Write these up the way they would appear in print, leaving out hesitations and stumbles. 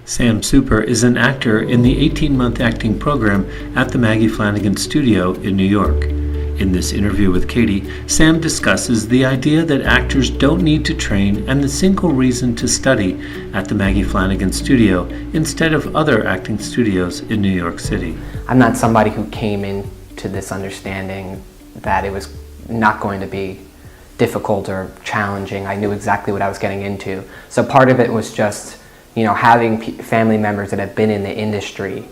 Sam Super is an actor in the 18-month acting program at the Maggie Flanigan Studio in New York. In this interview with Katie, Sam discusses the idea that actors don't need to train and the single reason to study at the Maggie Flanigan Studio instead of other acting studios in New York City. I'm not somebody who came into this understanding that it was not going to be difficult or challenging. I knew exactly what I was getting into. So part of it was just, having family members that have been in the industry,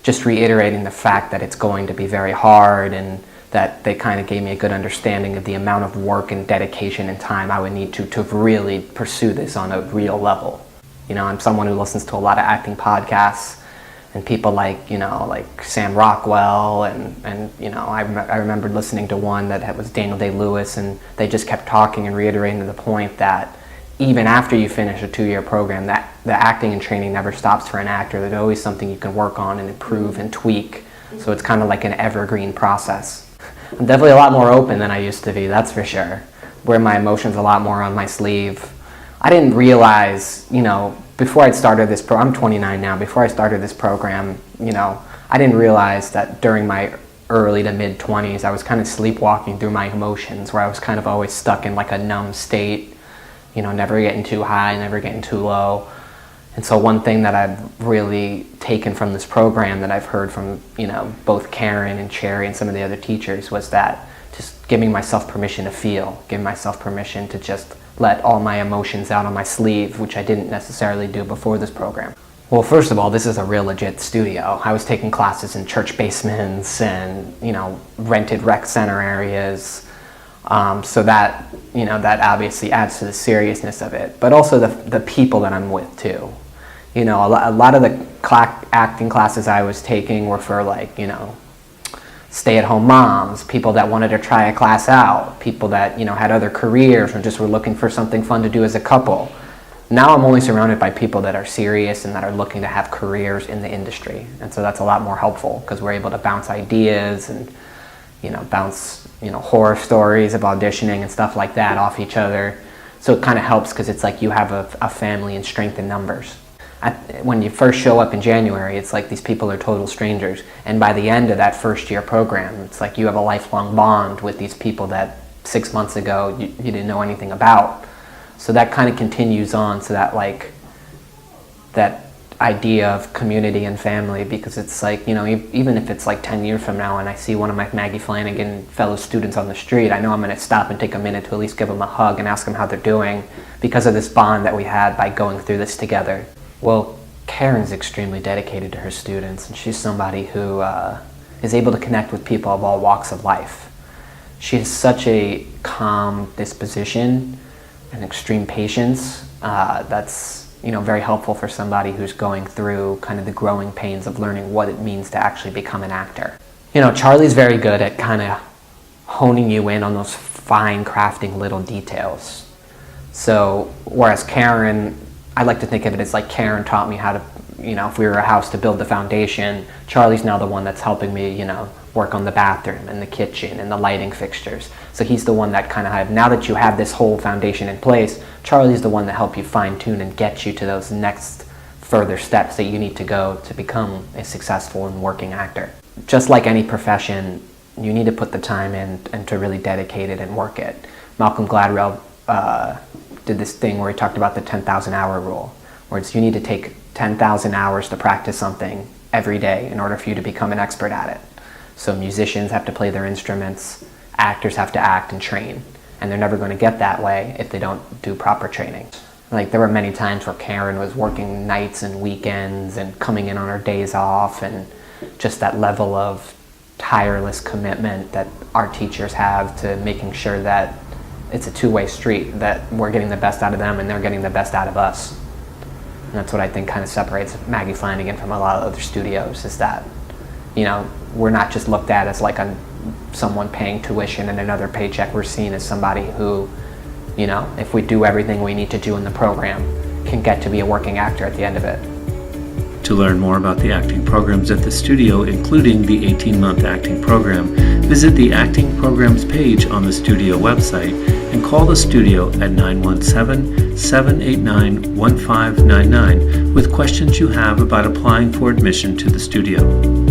just reiterating the fact that it's going to be very hard, and that they kind of gave me a good understanding of the amount of work and dedication and time I would need to really pursue this on a real level. I'm someone who listens to a lot of acting podcasts, and people like Sam Rockwell, and I remembered listening to one that was Daniel Day-Lewis, and they just kept talking and reiterating the point that even after you finish a 2-year program, that the acting and training never stops for an actor. There's always something you can work on and improve and tweak. So it's kind of like an evergreen process. I'm definitely a lot more open than I used to be, that's for sure. Wear my emotions a lot more on my sleeve. I didn't realize, before I started this I'm 29 now, before I started this program, I didn't realize that during my early to mid 20s, I was kind of sleepwalking through my emotions, where I was kind of always stuck in like a numb state, never getting too high, never getting too low. And so one thing that I've really taken from this program that I've heard from, both Karen and Cherry and some of the other teachers was that just giving myself permission to feel, giving myself permission to just let all my emotions out on my sleeve, which I didn't necessarily do before this program. Well, first of all, this is a real legit studio. I was taking classes in church basements and, rented rec center areas. So that, that obviously adds to the seriousness of it, but also the people that I'm with too. A lot of the acting classes I was taking were for stay-at-home moms, people that wanted to try a class out, people that, had other careers or just were looking for something fun to do as a couple. Now I'm only surrounded by people that are serious and that are looking to have careers in the industry. And so that's a lot more helpful because we're able to bounce ideas and, bounce, horror stories of auditioning and stuff like that off each other. So it kind of helps because it's like you have a family in strength in numbers. When you first show up in January, it's like these people are total strangers. And by the end of that first year program, it's like you have a lifelong bond with these people that 6 months ago you didn't know anything about. So that kind of continues on, so that that idea of community and family, because it's like, even if it's like 10 years from now and I see one of my Maggie Flanigan fellow students on the street, I know I'm going to stop and take a minute to at least give them a hug and ask them how they're doing because of this bond that we had by going through this together. Well, Karen's extremely dedicated to her students, and she's somebody who is able to connect with people of all walks of life. She has such a calm disposition and extreme patience that's very helpful for somebody who's going through kind of the growing pains of learning what it means to actually become an actor. Charlie's very good at kind of honing you in on those fine crafting little details. So whereas Karen, I like to think of it as like Karen taught me how to, if we were a house, to build the foundation, Charlie's now the one that's helping me, work on the bathroom and the kitchen and the lighting fixtures. So he's the one that kind of now that you have this whole foundation in place, Charlie's the one that helps you fine tune and get you to those next further steps that you need to go to become a successful and working actor. Just like any profession, you need to put the time in and to really dedicate it and work it. Malcolm Gladwell did this thing where he talked about the 10,000 hour rule, where you need to take 10,000 hours to practice something every day in order for you to become an expert at it. So musicians have to play their instruments, actors have to act and train, and they're never going to get that way if they don't do proper training. There were many times where Karen was working nights and weekends and coming in on her days off, and just that level of tireless commitment that our teachers have to making sure that it's a two-way street, that we're getting the best out of them and they're getting the best out of us. And that's what I think kind of separates Maggie Flanigan from a lot of other studios, is that, we're not just looked at as like someone paying tuition and another paycheck. We're seen as somebody who, if we do everything we need to do in the program, can get to be a working actor at the end of it. To learn more about the acting programs at the studio, including the 18-month acting program, visit the acting programs page on the studio website and call the studio at 917-789-1599 with questions you have about applying for admission to the studio.